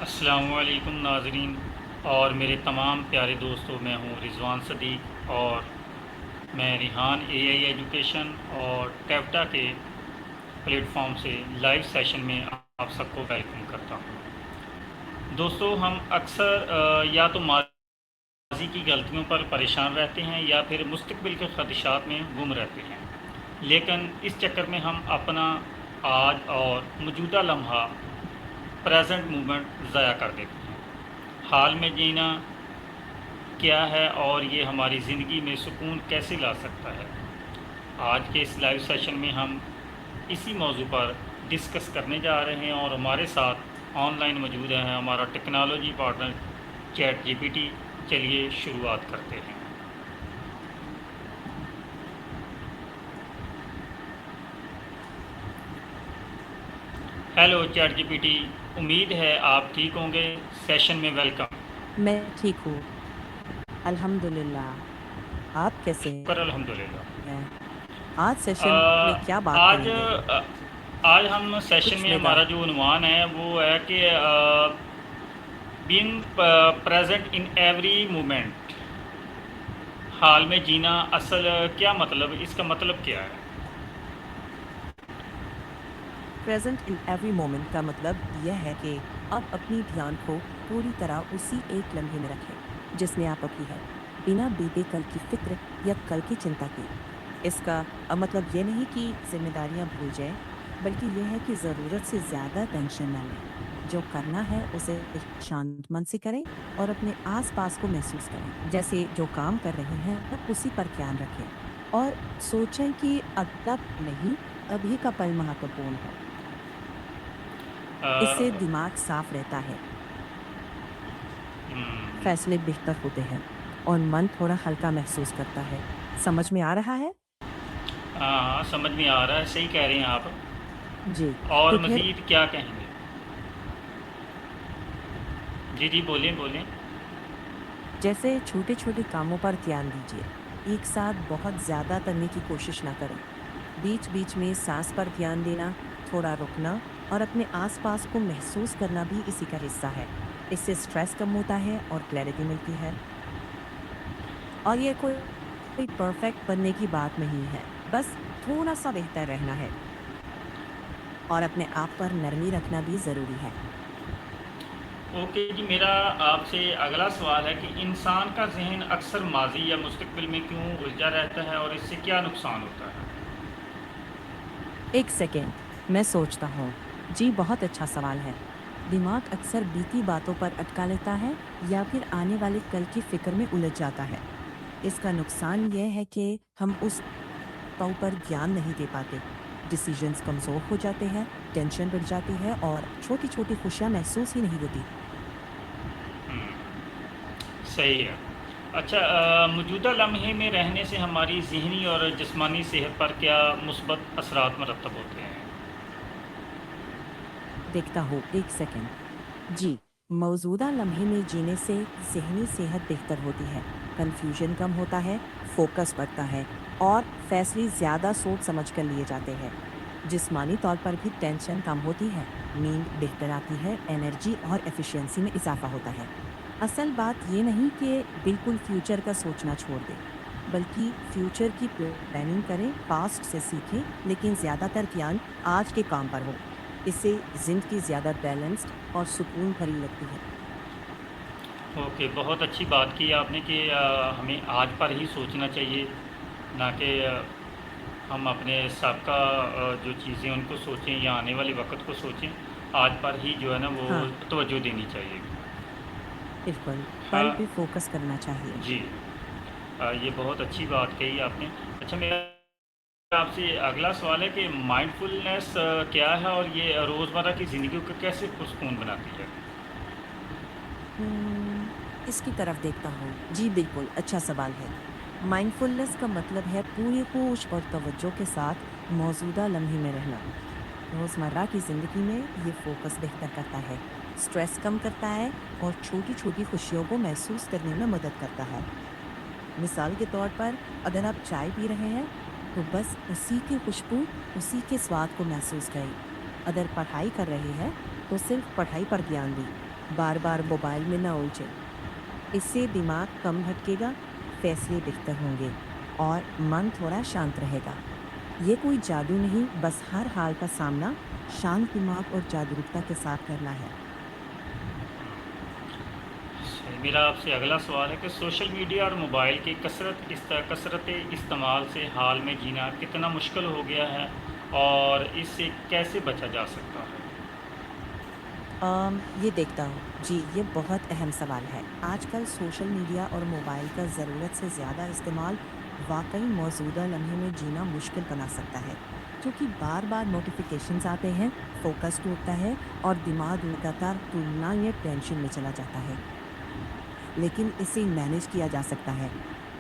अस्सलामुअलैकुम नाज़रीन और मेरे तमाम प्यारे दोस्तों, मैं हूँ रिज़वान सदीक और मैं रिहान एआई एजुकेशन और टेवटा के प्लेटफॉर्म से लाइव सेशन में आप सबको वेलकम करता हूँ। दोस्तों, हम अक्सर या तो माजी की गलतियों पर परेशान रहते हैं या फिर मुस्तकबिल के ख़दशात में गुम रहते हैं, लेकिन इस चक्कर में हम अपना आज और मौजूदा लम्हा प्रेजेंट मोमेंट ज़ाया कर देते हैं। हाल में जीना क्या है और ये हमारी ज़िंदगी में सुकून कैसे ला सकता है। आज के इस लाइव सेशन में हम इसी मौजू पर डिस्कस करने जा रहे हैं और हमारे साथ ऑनलाइन मौजूद है हमारा टेक्नोलॉजी पार्टनर चैट जीपीटी। चलिए शुरुआत करते हैं। हेलो चैट जीपीटी, उम्मीद है आप ठीक होंगे। सेशन में वेलकम। मैं ठीक हूँ, अल्हम्दुलिल्लाह। आप कैसे शुक्र अल्हम्दुलिल्लाह। हैं? आज अ, सेशन में क्या बात आज करेंगे? आज हम सेशन कुछ में विदा हमारा जो उन्वान है वो है कि being present in every moment, हाल में जीना असल क्या मतलब, इसका मतलब क्या है? प्रेजेंट इन एवरी मोमेंट का मतलब यह है कि आप अपनी ध्यान को पूरी तरह उसी एक लम्हे में रखें जिसमें आप अभी हैं, बिना बीते कल की फिक्र या कल की चिंता के। इसका मतलब ये नहीं कि जिम्मेदारियां भूल जाएं, बल्कि यह है कि ज़रूरत से ज़्यादा टेंशन न लें। जो करना है उसे शांत मन से करें और अपने आसपास को महसूस करें, जैसे जो काम कर रहे हैं उसी पर ध्यान रखें और सोचें कि अगला नहीं, अभी का पल महत्वपूर्ण है। अ, इससे दिमाग साफ रहता है, हम्म, फैसले बेहतर होते हैं और मन थोड़ा हल्का महसूस करता है। समझ में आ रहा है? हाँ, समझ में आ रहा है, सही कह रहे हैं आप। जी। और तो फिर मज़ीद क्या कहेंगे? जी जी, बोलें बोलें। जैसे छोटे-छोटे कामों पर ध्यान दीजिए। एक साथ बहुत ज़्यादा करने की कोशिश ना करें। बीच-बीच में सांस पर ध्यान देना, थोड़ा रुकना और अपने आसपास को महसूस करना भी इसी का हिस्सा है। इससे स्ट्रेस कम होता है और क्लैरिटी मिलती है। और ये कोई परफेक्ट बनने की बात नहीं है, बस थोड़ा-सा बेहतर रहना है और अपने आप पर नरमी रखना भी ज़रूरी है। ओके जी, मेरा आपसे अगला सवाल है कि इंसान का जहन अक्सर माजी या मुस्तकबिल में क्यों उलझा रहता है और इससे क्या नुकसान होता है? एक सेकेंड, मैं सोचता हूँ। जी, बहुत अच्छा सवाल है। दिमाग अक्सर बीती बातों पर अटका लेता है या फिर आने वाले कल की फिक्र में उलझ जाता है। इसका नुकसान यह है कि हम उस पल पर ध्यान नहीं दे पाते। डिसीजंस कमज़ोर हो जाते हैं, टेंशन बढ़ जाती है और छोटी-छोटी खुशियाँ महसूस ही नहीं होती। सही है। अच्छा, मौजूदा लम्हे में रहने से हमारी ज़हनी और जिस्मानी सेहत पर क्या मुस्बत असरात मरतब होते हैं? देखता हूँ, एक सेकेंड। जी, मौजूदा लम्हे में जीने से ज़हनी सेहत बेहतर होती है, कन्फ्यूजन कम होता है, फोकस बढ़ता है और फैसले ज़्यादा सोच समझ कर लिए जाते हैं। जिस्मानी तौर पर भी टेंशन कम होती है, नींद बेहतर आती है, एनर्जी और एफिशिएंसी में इजाफा होता है। असल बात ये नहीं कि बिल्कुल फ्यूचर का सोचना छोड़ दें, बल्कि फ्यूचर की प्लानिंग करें, पास्ट से सीखें, लेकिन ज़्यादातर ध्यान आज के काम पर हो। इससे ज़िंदगी ज़्यादा बैलेंस्ड और सुकून भरी लगती है। ओके, बहुत अच्छी बात की आपने कि हमें आज पर ही सोचना चाहिए, ना कि हम अपने सबका जो चीज़ें उनको सोचें या आने वाले वक्त को सोचें। आज पर ही जो है ना वो हाँ, तवज्जो देनी चाहिए। बिल्कुल, कल हाँ पे फोकस करना चाहिए। जी, ये बहुत अच्छी बात कही आपने। अच्छा, मेरा आपसे अगला सवाल है कि माइंडफुलनेस क्या है और ये रोज़मर्रा की ज़िंदगी को कैसे पुरस्कून बनाती है? इसकी तरफ देखता हूँ। जी बिल्कुल, अच्छा सवाल है। माइंडफुलनेस का मतलब है पूरी होश और तवज्जो के साथ मौजूदा लम्हे में रहना। रोज़मर्रा की ज़िंदगी में ये फोकस बेहतर करता है, स्ट्रेस कम करता है और छोटी-छोटी खुशियों को महसूस करने में मदद करता है। मिसाल के तौर पर अगर आप चाय पी रहे हैं, तो बस उसी की खुशबू, उसी के स्वाद को महसूस करें। अगर पढ़ाई कर रहे हैं, तो सिर्फ पढ़ाई पर ध्यान दें। बार बार मोबाइल में ना उलझे। इससे दिमाग कम भटकेगा, फैसले बेहतर होंगे और मन थोड़ा शांत रहेगा। ये कोई जादू नहीं, बस हर हाल का सामना शांत दिमाग और जागरूकता के साथ करना है। मेरा आपसे अगला सवाल है कि सोशल मीडिया और मोबाइल की कसरत इस्तेमाल से हाल में जीना कितना मुश्किल हो गया है और इससे कैसे बचा जा सकता है? ये देखता हूँ। जी, ये बहुत अहम सवाल है। आजकल सोशल मीडिया और मोबाइल का ज़रूरत से ज़्यादा इस्तेमाल वाक़ई मौजूदा लम्हे में जीना मुश्किल बना सकता है, क्योंकि बार-बार नोटिफ़िकेशंस आते हैं, फ़ोकस टूटता है और दिमाग लगातार तुलना या टेंशन में चला जाता है। लेकिन इसे मैनेज किया जा सकता है।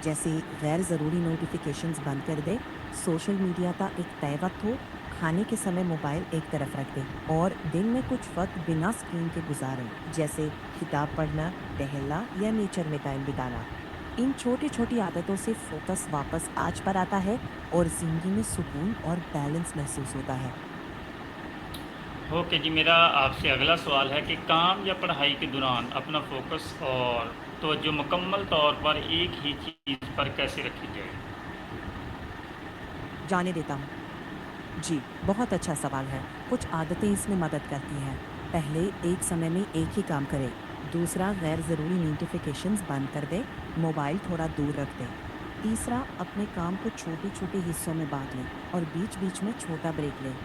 जैसे गैर ज़रूरी नोटिफ़िकेशंस बंद कर दें, सोशल मीडिया का एक तय वक़्त हो, खाने के समय मोबाइल एक तरफ रख दें और दिन में कुछ वक़्त बिना स्क्रीन के गुज़ारें, जैसे किताब पढ़ना, टहलना या नेचर में टाइम बिताना। इन छोटी-छोटी आदतों से फ़ोकस वापस आज पर आता है और ज़िंदगी में सुकून और बैलेंस महसूस होता है। ओके जी, मेरा आपसे अगला सवाल है कि काम या पढ़ाई के दौरान अपना फोकस और तवज्जो मुकम्मल तौर पर एक ही चीज़ पर कैसे रखी जाए? जाने देता हूँ। जी, बहुत अच्छा सवाल है। कुछ आदतें इसमें मदद करती हैं। पहले एक समय में एक ही काम करें। दूसरा, गैर ज़रूरी नोटिफ़िकेशंस बंद कर दें, मोबाइल थोड़ा दूर रख दें। तीसरा, अपने काम को छोटे-छोटे हिस्सों में बाँट लें और बीच-बीच में छोटा ब्रेक लें।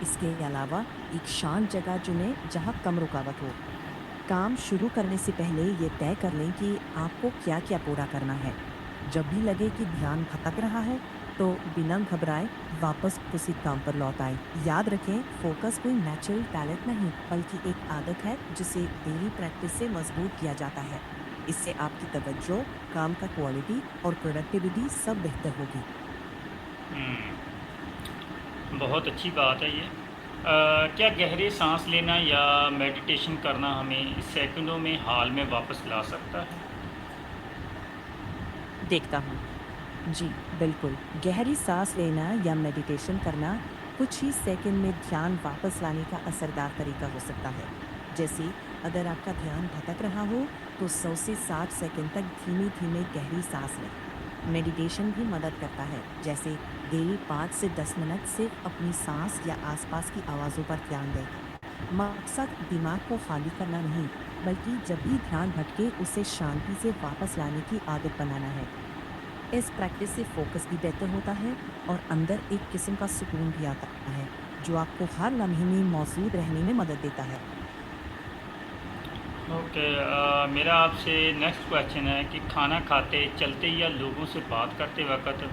इसके अलावा एक शांत जगह चुनें जहाँ कम रुकावट हो। काम शुरू करने से पहले ये तय कर लें कि आपको क्या-क्या पूरा करना है। जब भी लगे कि ध्यान भटक रहा है, तो बिना घबराए वापस उसी काम पर लौट आएं। याद रखें, फोकस कोई नेचुरल टैलेंट नहीं, बल्कि एक आदत है जिसे डेली प्रैक्टिस से मजबूत किया जाता है। इससे आपकी तवज्जो, काम का क्वालिटी और प्रोडक्टिविटी सब बेहतर होगी। हम्म, बहुत अच्छी बात है ये। क्या गहरे सांस लेना या मेडिटेशन करना हमें सेकंडों में हाल में वापस ला सकता है? देखता हूँ। जी, बिल्कुल। गहरी सांस लेना या मेडिटेशन करना कुछ ही सेकंड में ध्यान वापस लाने का असरदार तरीका हो सकता है। जैसे अगर आपका ध्यान भटक रहा हो, तो 100 से 60 सेकंड तक धीमे-धीमे गहरी सांस लें। मेडिटेशन भी मदद करता है, जैसे डेली 5 से 10 मिनट सिर्फ अपनी सांस या आसपास की आवाज़ों पर ध्यान दें। मकसद दिमाग को खाली करना नहीं, बल्कि जब भी ध्यान भटके, उसे शांति से वापस लाने की आदत बनाना है। इस प्रैक्टिस से फोकस भी बेहतर होता है और अंदर एक किस्म का सुकून भी आता है, जो आपको हर लम्हे में मौजूद रहने में मदद देता है। ओके, मेरा आपसे नेक्स्ट क्वेश्चन है कि खाना खाते, चलते या लोगों से बात करते वक्त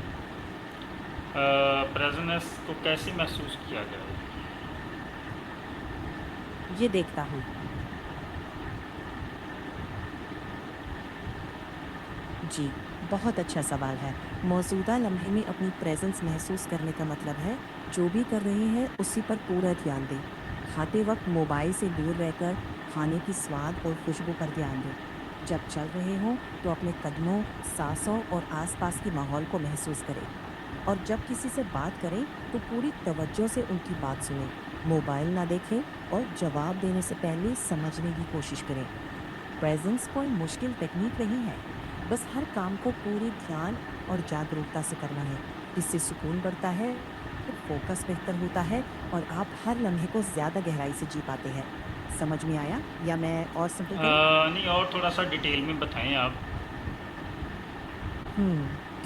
प्रेजेंस को कैसे महसूस किया जाए? ये देखता हूँ। जी, बहुत अच्छा सवाल है। मौजूदा लम्हे में अपनी प्रेज़ेंस महसूस करने का मतलब है, जो भी कर रहे हैं, उसी पर पूरा ध्यान दें। खाते वक़्त मोबाइल से दूर रहकर खाने की स्वाद और खुशबू पर ध्यान दें। जब चल रहे हों, तो अपने कदमों, साँसों और आसपास के माहौल को महसूस करें। और जब किसी से बात करें, तो पूरी तवज्जो से उनकी बात सुनें। मोबाइल ना देखें और जवाब देने से पहले समझने की कोशिश करें। प्रेजेंस कोई मुश्किल टेक्निक नहीं है, बस हर काम को पूरे ध्यान और जागरूकता से करना है। इससे सुकून बढ़ता है, फोकस बेहतर होता है और आप हर लम्हे को ज्यादा गहराई से जी पाते हैं। समझ में आया या मैं और सिंपल करूं? नहीं, और थोड़ा सा डिटेल में बताएं आप।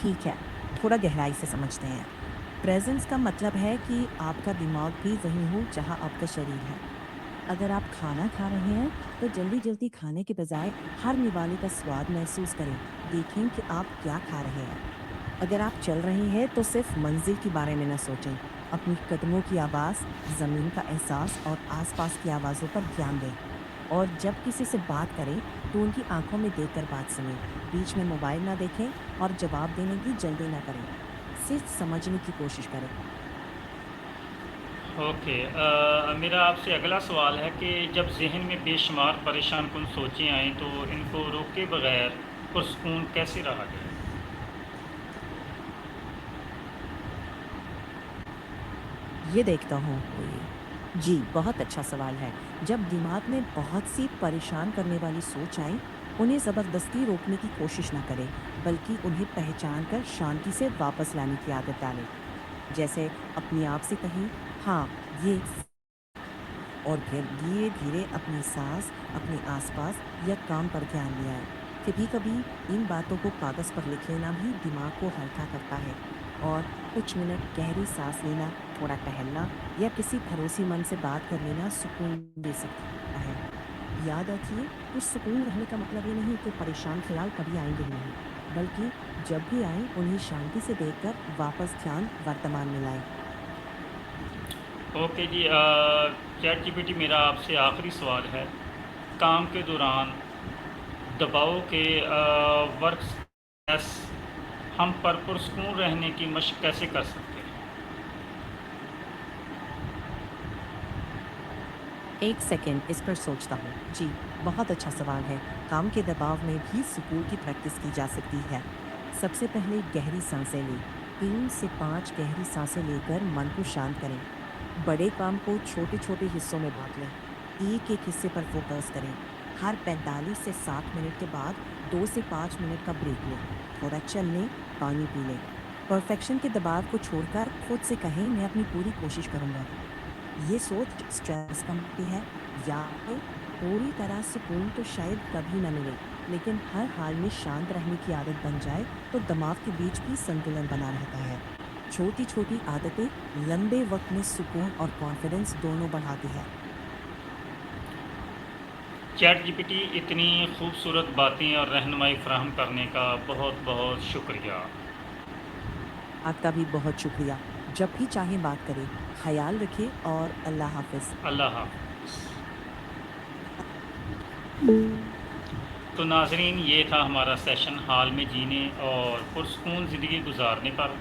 ठीक है। थोड़ा गहराई से समझते हैं। प्रेजेंस का मतलब है कि आपका दिमाग भी वहीं हो जहां आपका शरीर है। अगर आप खाना खा रहे हैं, तो जल्दी-जल्दी खाने के बजाय हर निवाले का स्वाद महसूस करें। देखें कि आप क्या खा रहे हैं। अगर आप चल रहे हैं, तो सिर्फ मंजिल के बारे में न सोचें। अपनी कदमों की आवाज़, ज़मीन का एहसास और आसपास की आवाज़ों पर ध्यान दें। और जब किसी से बात करें, तो उनकी आंखों में देखकर बात सुनें। बीच में मोबाइल ना देखें और जवाब देने की जल्दी ना करें। सिर्फ समझने की कोशिश करें। ओके, मेरा आपसे अगला सवाल है कि जब जहन में बेशुमार परेशान कुन सोचें आएँ तो इनको रोके बगैर पुरस्कून कैसे रहा जाए? ये देखता हूँ। जी, बहुत अच्छा सवाल है। जब दिमाग में बहुत सी परेशान करने वाली सोच आए, उन्हें ज़बरदस्ती रोकने की कोशिश ना करें, बल्कि उन्हें पहचान कर शांति से वापस लाने की आदत डालें। जैसे अपने आप से कहें, हाँ, ये और फिर धीरे-धीरे अपनी सांस, अपने आसपास या काम पर ध्यान ले आएँ। कभी-कभी इन बातों को कागज़ पर लिख लेना भी दिमाग को हल्का करता है और कुछ मिनट गहरी सांस लेना, थोड़ा टहलना या किसी भरोसेमंद से बात कर लेना सुकून दे सकता है। याद रखिए, कुछ सुकून रहने का मतलब ये नहीं कि परेशान ख्याल कभी आएँगे ही नहीं, बल्कि जब भी आएँ, उन्हें शांति से देखकर वापस ध्यान वर्तमान में लाएँ। ओके जी, चैट जीपीटी, मेरा आपसे आखिरी सवाल है। काम के दौरान दबाव के वर्क स्ट्रेस हम पर पुरस्कून रहने की मशक कैसे कर सकते हैं? 1 सेकंड इस पर सोचता हूँ। जी, बहुत अच्छा सवाल है। काम के दबाव में भी सुकून की प्रैक्टिस की जा सकती है। सबसे पहले गहरी सांसें लें। 3 से 5 गहरी सांसें लेकर मन को शांत करें। बड़े काम को छोटे-छोटे हिस्सों में बाँट लें। एक-एक हिस्से पर फोकस करें। हर 45 से 60 मिनट के बाद 2 से 5 मिनट का ब्रेक लें। थोड़ा चल लें, पानी पी लें। परफेक्शन के दबाव को छोड़कर खुद से कहें, मैं अपनी पूरी कोशिश करूँगा। ये सोच स्ट्रेस कम करती है। या फिर पूरी तरह सुकून तो शायद कभी न मिले, लेकिन हर हाल में शांत रहने की आदत बन जाए तो दिमाग के बीच भी संतुलन बना रहता है। छोटी छोटी आदतें लंबे वक्त में सुकून और कॉन्फिडेंस दोनों बढ़ाती है। चैट जीपीटी, इतनी खूबसूरत बातें और रहनुमाई फ़राहम करने का बहुत बहुत शुक्रिया। आपका भी बहुत शुक्रिया। जब भी चाहें बात करें। ख्याल रखें और अल्लाह हाफिज। अल्लाह हाफ़िज़। तो नाज़रीन, ये था हमारा सेशन हाल में जीने और पुरसकून ज़िंदगी गुजारने पर।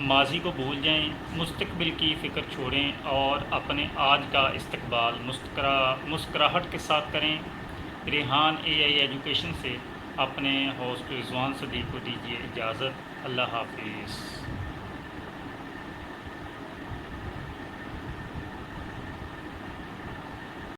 माज़ी को भूल जाएं, मुस्तकबिल की फ़िक्र छोड़ें और अपने आज का इस्तकबाल मुस्कराहट के साथ करें। रेहान एआई एजुकेशन से अपने होस्ट रिजवान सदीक को दीजिए इजाज़त। अल्लाह हाफिज़।